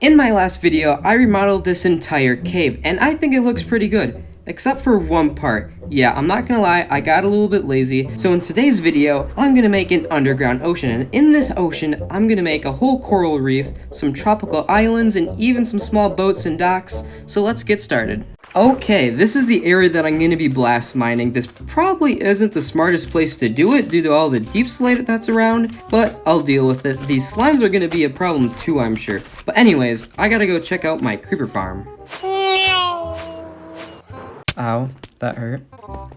In my last video, I remodeled this entire cave, and I think it looks pretty good. Except for one part. Yeah, I'm not gonna lie, I got a little bit lazy. So in today's video, I'm gonna make an underground ocean. And in this ocean, I'm gonna make a whole coral reef, some tropical islands, and even some small boats and docks. So let's get started. Okay, this is the area that I'm gonna be blast mining. This probably isn't the smartest place to do it due to all the deep slate that's around, but I'll deal with it. These slimes are gonna be a problem too, I'm sure. But anyways, I gotta go check out my creeper farm. Ow, that hurt.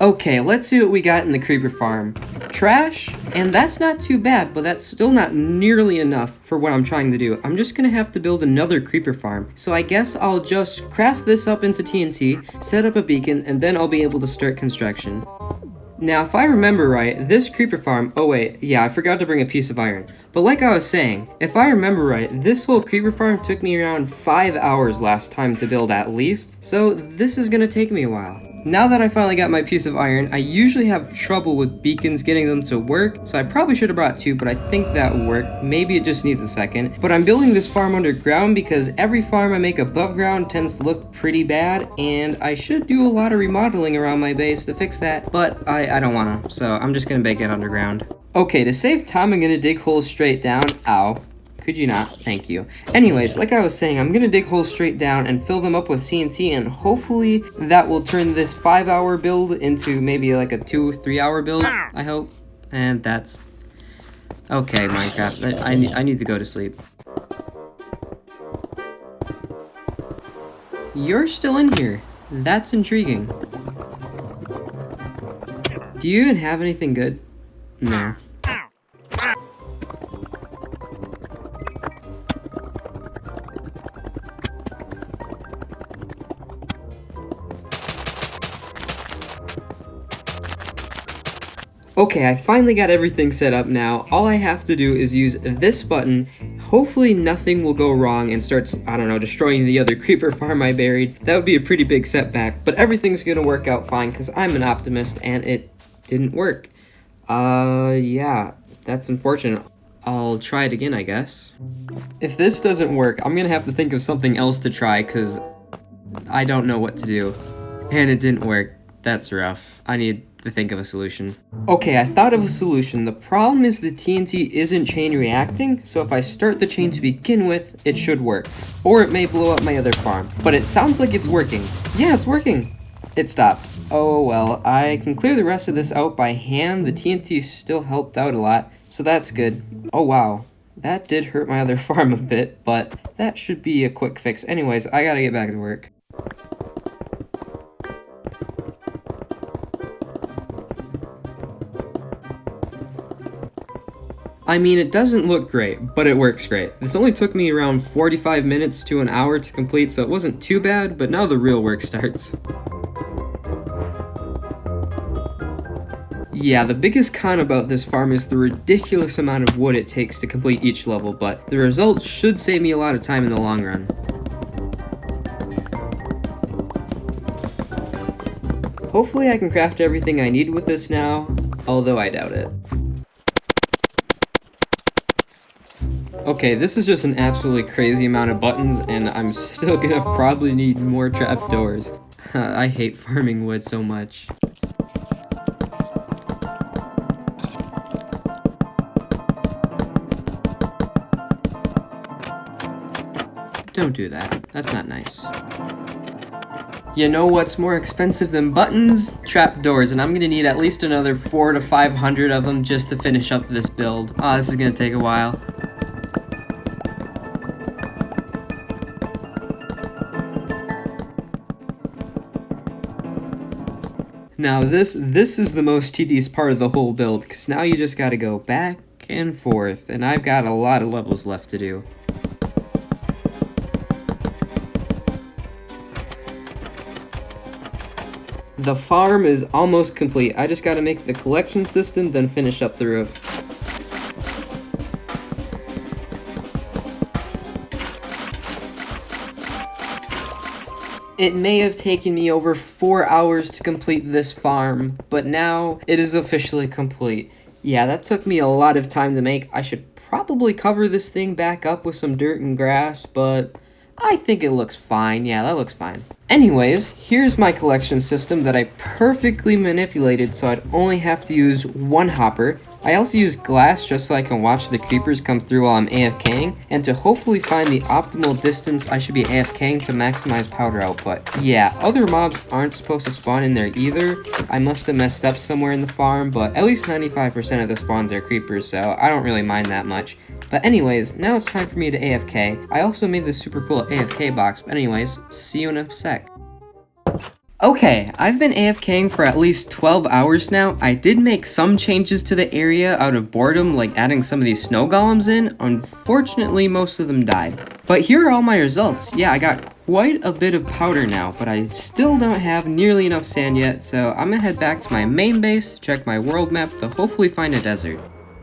Okay, let's see what we got in the creeper farm. Trash, and that's not too bad, but that's still not nearly enough for what I'm trying to do. I'm just gonna have to build another creeper farm. So I guess I'll just craft this up into TNT, set up a beacon, and then I'll be able to start construction. Now, if I remember right, this creeper farm, oh wait, yeah, I forgot to bring a piece of iron. But like I was saying, if I remember right, this whole creeper farm took me around 5 hours last time to build at least, so this is gonna take me a while. Now that I finally got my piece of iron, I usually have trouble with beacons getting them to work, so I probably should have brought two, but I think that worked. Maybe it just needs a second. But I'm building this farm underground because every farm I make above ground tends to look pretty bad, and I should do a lot of remodeling around my base to fix that, but I don't wanna, so I'm just gonna make it underground. Okay, to save time, I'm gonna dig holes straight down. Ow. Could you not? Thank you. Anyways, like I was saying, I'm gonna dig holes straight down and fill them up with TNT, and hopefully that will turn this 5-hour build into maybe like a 2-3 hour build, I hope. And that's... Okay, Minecraft, I need to go to sleep. You're still in here. That's intriguing. Do you even have anything good? No. Okay, I finally got everything set up now. All I have to do is use this button. Hopefully nothing will go wrong and starts, I don't know, destroying the other creeper farm I buried. That would be a pretty big setback, but everything's gonna work out fine because I'm an optimist and it didn't work. Yeah, that's unfortunate. I'll try it again, I guess. If this doesn't work, I'm gonna have to think of something else to try because I don't know what to do. And it didn't work. That's rough. I need to think of a solution. Okay, I thought of a solution. The problem is the TNT isn't chain reacting, so if I start the chain to begin with, it should work. Or it may blow up my other farm. But it sounds like it's working. Yeah, it's working. It stopped. Oh well, I can clear the rest of this out by hand. The TNT still helped out a lot, so that's good. Oh wow, that did hurt my other farm a bit, but that should be a quick fix. Anyways, I gotta get back to work. I mean, it doesn't look great, but it works great. This only took me around 45 minutes to an hour to complete, so it wasn't too bad, but now the real work starts. Yeah, the biggest con about this farm is the ridiculous amount of wood it takes to complete each level, but the results should save me a lot of time in the long run. Hopefully I can craft everything I need with this now, although I doubt it. Okay, this is just an absolutely crazy amount of buttons, and I'm still gonna probably need more trapdoors. I hate farming wood so much. Don't do that. That's not nice. You know what's more expensive than buttons? Trapdoors, and I'm gonna need at least another 400 to 500 of them just to finish up this build. Oh, this is gonna take a while. Now this is the most tedious part of the whole build, because now you just gotta go back and forth, and I've got a lot of levels left to do. The farm is almost complete. I just gotta make the collection system, then finish up the roof. It may have taken me over 4 hours to complete this farm, but now it is officially complete. Yeah, that took me a lot of time to make. I should probably cover this thing back up with some dirt and grass, but I think it looks fine. Yeah, that looks fine. Anyways, here's my collection system that I perfectly manipulated so I'd only have to use one hopper. I also use glass just so I can watch the creepers come through while I'm AFKing, and to hopefully find the optimal distance I should be AFKing to maximize powder output. Yeah, other mobs aren't supposed to spawn in there either. I must have messed up somewhere in the farm, but at least 95% of the spawns are creepers, so I don't really mind that much. But anyways, now it's time for me to AFK. I also made this super cool AFK box, but anyways, see you in a sec. Okay, I've been AFKing for at least 12 hours now. I did make some changes to the area out of boredom, like adding some of these snow golems in. Unfortunately, most of them died. But here are all my results. Yeah, I got quite a bit of powder now, but I still don't have nearly enough sand yet, so I'm gonna head back to my main base, check my world map to hopefully find a desert.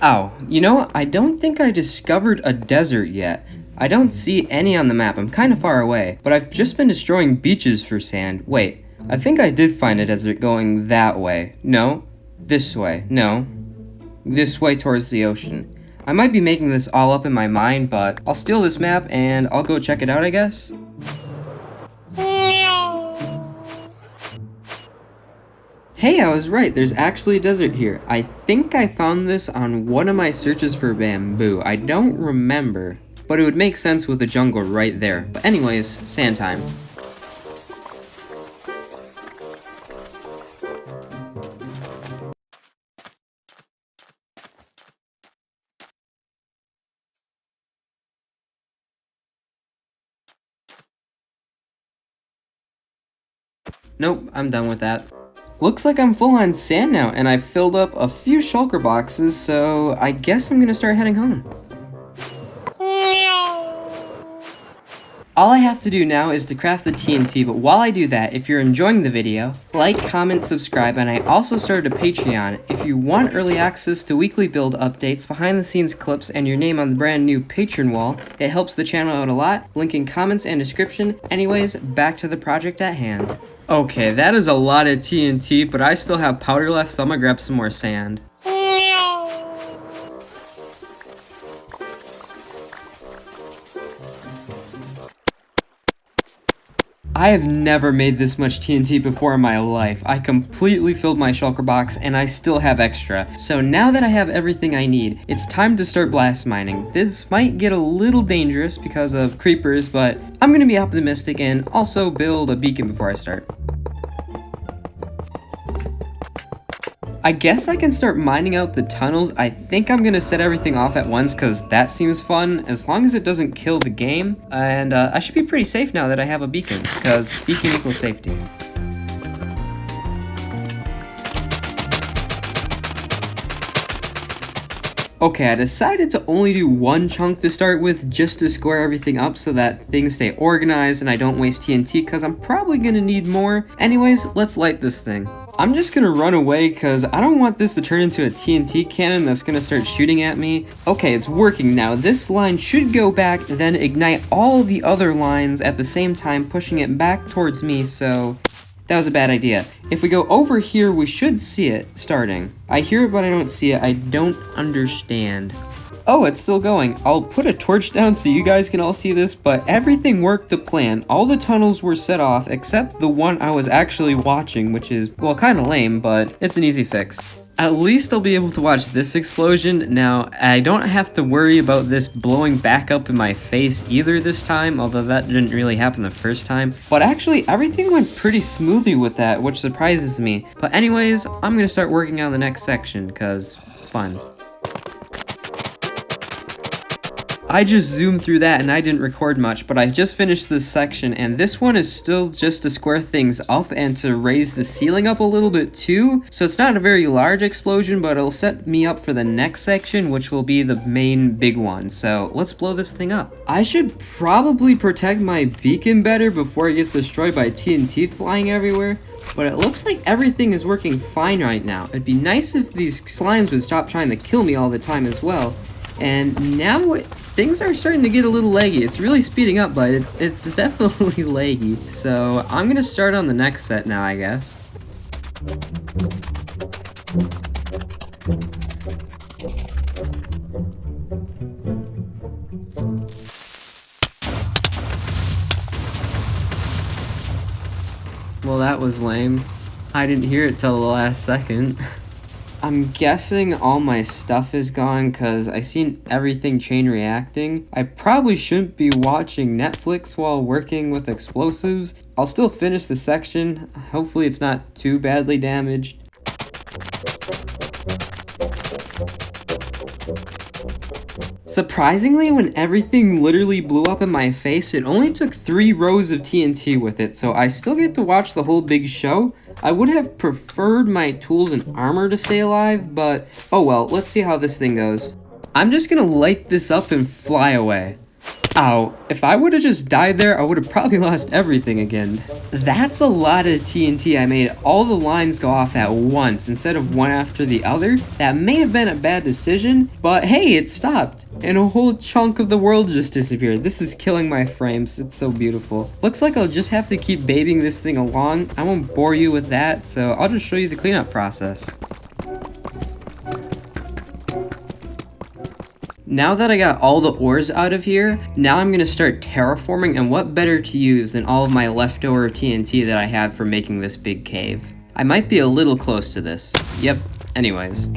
Oh, you know, I don't think I discovered a desert yet. I don't see any on the map. I'm kind of far away, but I've just been destroying beaches for sand. Wait, I think I did find a desert going that way. No, this way. No, this way towards the ocean. I might be making this all up in my mind, but I'll steal this map and I'll go check it out, I guess. Hey, I was right, there's actually a desert here. I think I found this on one of my searches for bamboo. I don't remember, but it would make sense with the jungle right there. But anyways, sand time. Nope, I'm done with that. Looks like I'm full on sand now, and I've filled up a few shulker boxes, so I guess I'm gonna start heading home. All I have to do now is to craft the TNT, but while I do that, if you're enjoying the video, like, comment, subscribe, and I also started a Patreon. If you want early access to weekly build updates, behind the scenes clips, and your name on the brand new Patreon wall, it helps the channel out a lot. Link in comments and description. Anyways, back to the project at hand. Okay, that is a lot of TNT, but I still have powder left, so I'm gonna grab some more sand. I have never made this much TNT before in my life. I completely filled my shulker box and I still have extra. So now that I have everything I need, it's time to start blast mining. This might get a little dangerous because of creepers, but I'm gonna be optimistic and also build a beacon before I start. I guess I can start mining out the tunnels. I think I'm gonna set everything off at once because that seems fun, as long as it doesn't kill the game. And I should be pretty safe now that I have a beacon, because beacon equals safety. Okay, I decided to only do one chunk to start with just to square everything up so that things stay organized and I don't waste TNT because I'm probably gonna need more. Anyways, let's light this thing. I'm just gonna run away because I don't want this to turn into a TNT cannon that's gonna start shooting at me. Okay, it's working now. This line should go back, then ignite all the other lines at the same time, pushing it back towards me, so that was a bad idea. If we go over here, we should see it starting. I hear it, but I don't see it. I don't understand. Oh, it's still going. I'll put a torch down so you guys can all see this, but everything worked to plan. All the tunnels were set off, except the one I was actually watching, which is, well, kind of lame, but it's an easy fix. At least I'll be able to watch this explosion. Now, I don't have to worry about this blowing back up in my face either this time, although that didn't really happen the first time. But actually, everything went pretty smoothly with that, which surprises me. But anyways, I'm gonna start working on the next section, cause fun. I just zoomed through that and I didn't record much, but I just finished this section, and this one is still just to square things up and to raise the ceiling up a little bit too. So it's not a very large explosion, but it'll set me up for the next section, which will be the main big one. So let's blow this thing up. I should probably protect my beacon better before it gets destroyed by TNT flying everywhere. But it looks like everything is working fine right now. It'd be nice if these slimes would stop trying to kill me all the time as well. And now things are starting to get a little laggy. It's really speeding up, but it's definitely laggy. So I'm gonna start on the next set now, I guess. Well, that was lame. I didn't hear it till the last second. I'm guessing all my stuff is gone because I seen everything chain reacting. I probably shouldn't be watching Netflix while working with explosives. I'll still finish the section. Hopefully it's not too badly damaged. Surprisingly, when everything literally blew up in my face, it only took 3 rows of TNT with it, so I still get to watch the whole big show. I would have preferred my tools and armor to stay alive, but oh well, let's see how this thing goes. I'm just gonna light this up and fly away. Ow, if I would have just died there, I would have probably lost everything again. That's a lot of TNT. I made all the lines go off at once instead of one after the other. That may have been a bad decision, but hey, it stopped. And a whole chunk of the world just disappeared. This is killing my frames. It's so beautiful. Looks like I'll just have to keep babying this thing along. I won't bore you with that, so I'll just show you the cleanup process. Now that I got all the ores out of here, now I'm gonna start terraforming, and what better to use than all of my leftover TNT that I have for making this big cave. I might be a little close to this. Yep, anyways.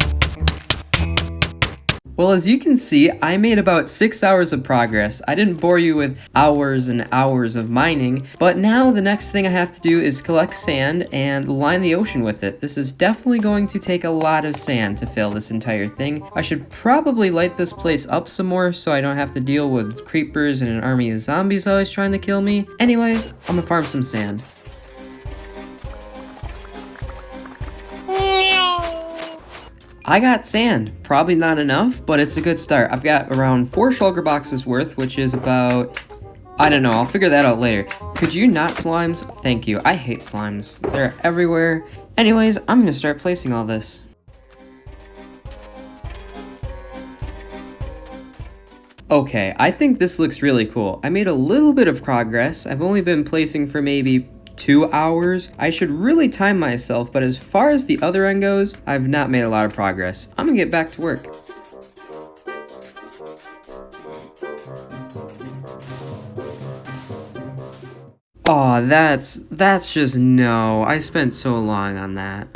Well, as you can see, I made about 6 hours of progress. I didn't bore you with hours and hours of mining, but now the next thing I have to do is collect sand and line the ocean with it. This is definitely going to take a lot of sand to fill this entire thing. I should probably light this place up some more so I don't have to deal with creepers and an army of zombies always trying to kill me. Anyways, I'm gonna farm some sand. I got sand. Probably not enough, but it's a good start. I've got around 4 shulker boxes worth, which is about, I don't know, I'll figure that out later. Could you not slimes? Thank you. I hate slimes. They're everywhere. Anyways, I'm gonna start placing all this. Okay, I think this looks really cool. I made a little bit of progress. I've only been placing for maybe 2 hours. I should really time myself, but as far as the other end goes, I've not made a lot of progress. I'm gonna get back to work. Aw, that's just no. I spent so long on that.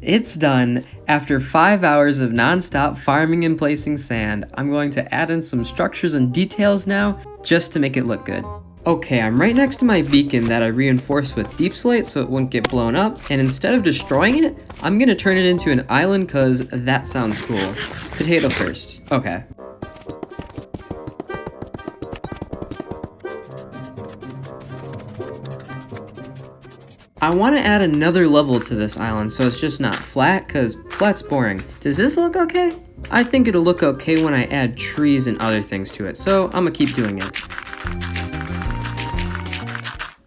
It's done. After 5 hours of non-stop farming and placing sand, I'm going to add in some structures and details now, just to make it look good. Okay, I'm right next to my beacon that I reinforced with deep slate so it wouldn't get blown up, and instead of destroying it, I'm gonna turn it into an island cause that sounds cool. Potato first. Okay. I want to add another level to this island so it's just not flat, because flat's boring. Does this look okay? I think it'll look okay when I add trees and other things to it, so I'm gonna keep doing it.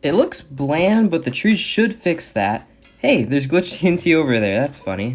It looks bland, but the trees should fix that. Hey, there's glitched TNT over there, that's funny.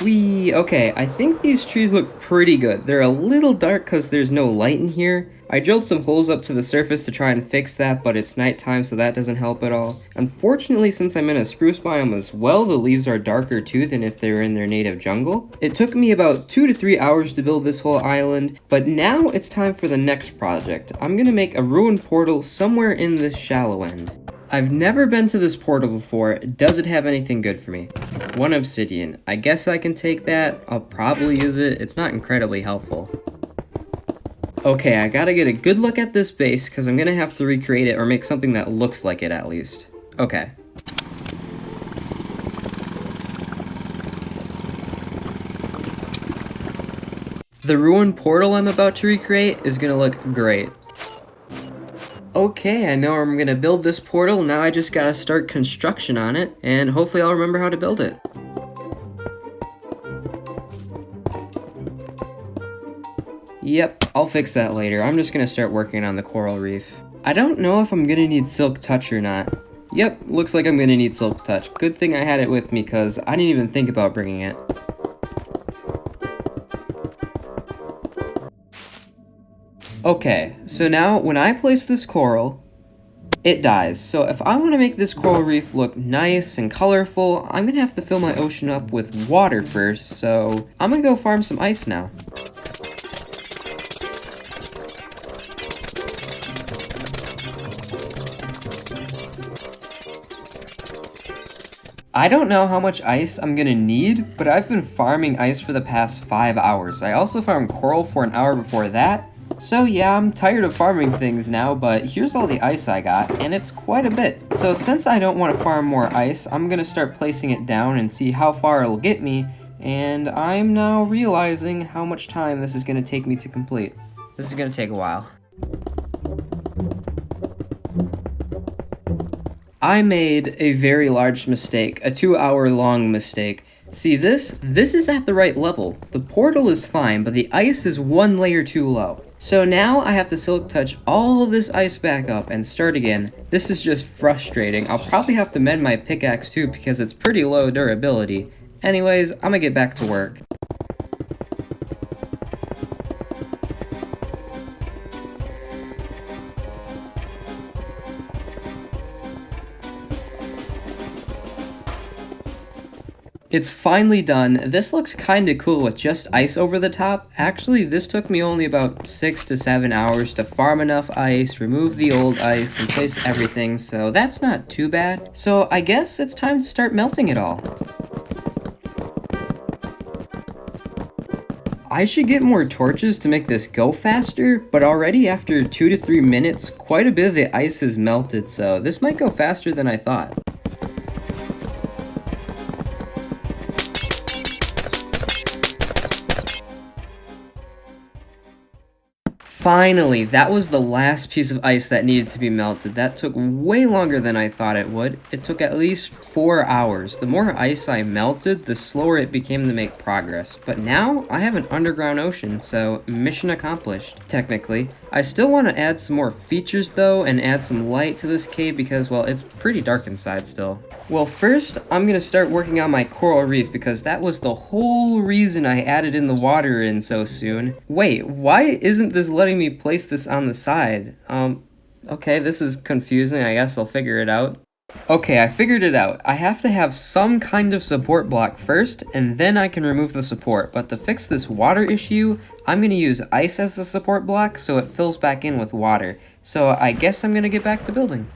Whee! Okay, I think these trees look pretty good. They're a little dark because there's no light in here. I drilled some holes up to the surface to try and fix that, but it's nighttime, so that doesn't help at all. Unfortunately, since I'm in a spruce biome as well, the leaves are darker too than if they were in their native jungle. It took me about 2 to 3 hours to build this whole island, but now it's time for the next project. I'm gonna make a ruined portal somewhere in this shallow end. I've never been to this portal before. Does it have anything good for me? 1 obsidian. I guess I can take that. I'll probably use it. It's not incredibly helpful. Okay, I gotta get a good look at this base because I'm gonna have to recreate it or make something that looks like it at least. Okay. The ruined portal I'm about to recreate is gonna look great. Okay, I know I'm gonna build this portal. Now I just gotta start construction on it, and hopefully I'll remember how to build it. Yep, I'll fix that later. I'm just gonna start working on the coral reef. I don't know if I'm gonna need silk touch or not. Yep, looks like I'm gonna need silk touch. Good thing I had it with me because I didn't even think about bringing it. Okay, so now when I place this coral, it dies. So if I want to make this coral reef look nice and colorful, I'm gonna have to fill my ocean up with water first, so I'm gonna go farm some ice now. I don't know how much ice I'm gonna need, but I've been farming ice for the past 5 hours. I also farmed coral for an hour before that. So yeah, I'm tired of farming things now, but here's all the ice I got, and it's quite a bit. So since I don't want to farm more ice, I'm gonna start placing it down and see how far it'll get me, and I'm now realizing how much time this is gonna take me to complete. This is gonna take a while. I made a very large mistake, a 2-hour long mistake. See this is at the right level. The portal is fine, but the ice is 1 layer too low. So now I have to silk touch all this ice back up and start again. This is just frustrating. I'll probably have to mend my pickaxe too because it's pretty low durability. Anyways, I'm gonna get back to work. It's finally done. This looks kinda cool with just ice over the top. Actually, this took me only about 6 to 7 hours to farm enough ice, remove the old ice, and place everything, so that's not too bad. So I guess it's time to start melting it all. I should get more torches to make this go faster, but already after 2 to 3 minutes, quite a bit of the ice is melted, so this might go faster than I thought. Finally, that was the last piece of ice that needed to be melted. That took way longer than I thought it would. It took at least 4 hours. The more ice I melted, the slower it became to make progress. But now, I have an underground ocean, so mission accomplished, technically. I still want to add some more features though, and add some light to this cave because, well, it's pretty dark inside still. Well, first, I'm gonna start working on my coral reef because that was the whole reason I added in the water in so soon. Wait, why isn't this letting me place this on the side? Okay, this is confusing. I guess I'll figure it out. Okay, I figured it out. I have to have some kind of support block first, and then I can remove the support. But to fix this water issue, I'm gonna use ice as a support block so it fills back in with water. So I guess I'm gonna get back to building.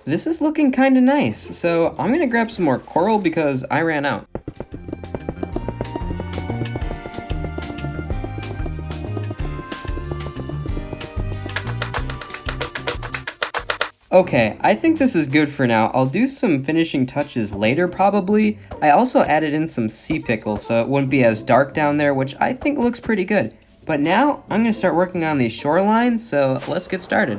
This is looking kinda nice, so I'm gonna grab some more coral because I ran out. Okay, I think this is good for now. I'll do some finishing touches later probably. I also added in some sea pickles so it wouldn't be as dark down there, which I think looks pretty good. But now I'm gonna start working on these shorelines, so let's get started.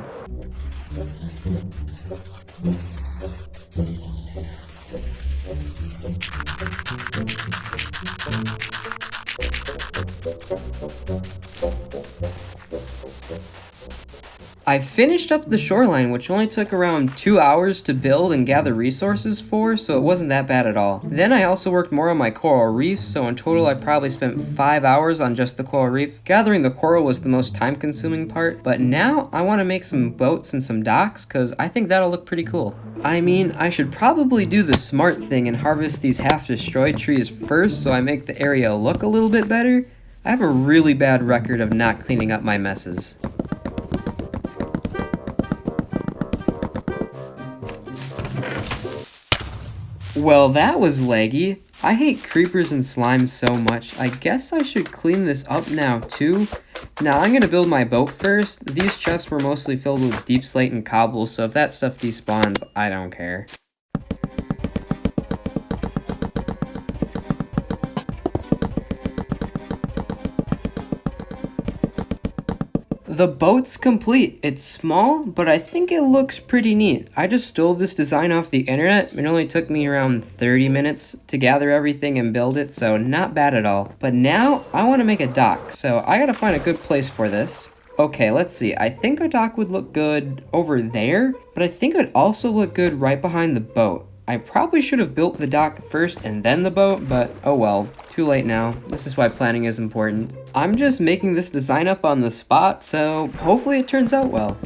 I finished up the shoreline, which only took around 2 hours to build and gather resources for, so it wasn't that bad at all. Then I also worked more on my coral reef, so in total I probably spent 5 hours on just the coral reef. Gathering the coral was the most time-consuming part, but now I want to make some boats and some docks, because I think that'll look pretty cool. I mean, I should probably do the smart thing and harvest these half-destroyed trees first so I make the area look a little bit better. I have a really bad record of not cleaning up my messes. Well, that was laggy. I hate creepers and slime so much. I guess I should clean this up now too. Now I'm gonna build my boat first. These chests were mostly filled with deep slate and cobble, so if that stuff despawns, I don't care. The boat's complete. It's small, but I think it looks pretty neat. I just stole this design off the internet. It only took me around 30 minutes to gather everything and build it, so not bad at all. But now I want to make a dock, so I gotta find a good place for this. Okay, let's see. I think a dock would look good over there, but I think it would also look good right behind the boat. I probably should have built the dock first and then the boat, but oh well, too late now. This is why planning is important. I'm just making this design up on the spot, so hopefully it turns out well.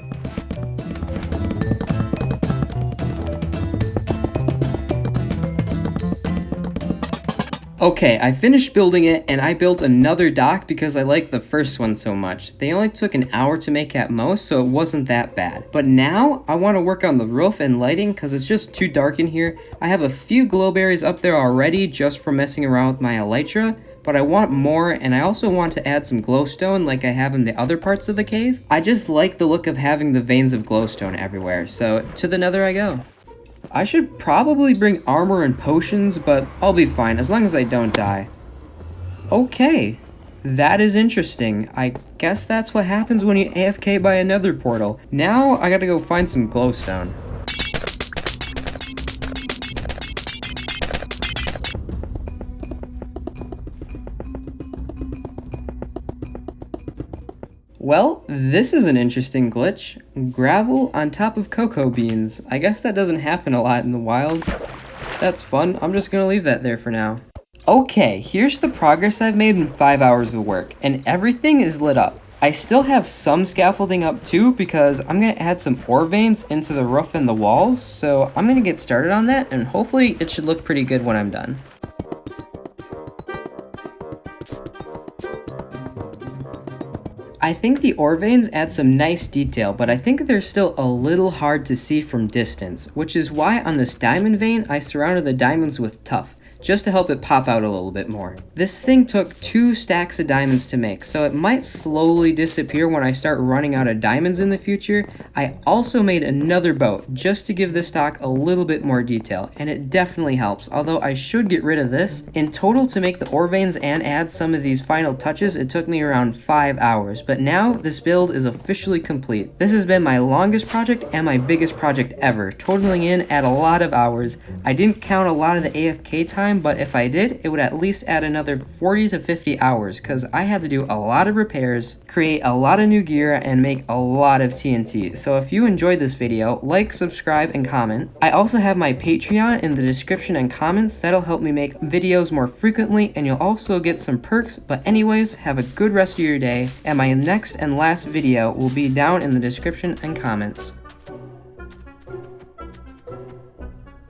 Okay, I finished building it, and I built another dock because I liked the first one so much. They only took an hour to make at most, so it wasn't that bad. But now, I want to work on the roof and lighting because it's just too dark in here. I have a few glowberries up there already just from messing around with my elytra, but I want more, and I also want to add some glowstone like I have in the other parts of the cave. I just like the look of having the veins of glowstone everywhere, so to the nether I go. I should probably bring armor and potions, but I'll be fine as long as I don't die. Okay, that is interesting. I guess that's what happens when you AFK by a nether portal. Now I gotta go find some glowstone. Well, this is an interesting glitch. Gravel on top of cocoa beans. I guess that doesn't happen a lot in the wild. That's fun. I'm just gonna leave that there for now. Okay, here's the progress I've made in 5 hours of work, and everything is lit up. I still have some scaffolding up too because I'm gonna add some ore veins into the roof and the walls, so I'm gonna get started on that, and hopefully it should look pretty good when I'm done. I think the ore veins add some nice detail, but I think they're still a little hard to see from distance, which is why on this diamond vein I surrounded the diamonds with tuff, just to help it pop out a little bit more. This thing took 2 stacks of diamonds to make, so it might slowly disappear when I start running out of diamonds in the future. I also made another boat just to give this dock a little bit more detail, and it definitely helps, although I should get rid of this. In total, to make the ore veins and add some of these final touches, it took me around 5 hours, but now this build is officially complete. This has been my longest project and my biggest project ever, totaling in at a lot of hours. I didn't count a lot of the AFK time, but if I did, it would at least add another 40 to 50 hours because I had to do a lot of repairs, create a lot of new gear, and make a lot of TNT. So if you enjoyed this video, like, subscribe, and comment. I also have my Patreon in the description and comments. That'll help me make videos more frequently, and you'll also get some perks. But anyways, have a good rest of your day, and my next and last video will be down in the description and comments.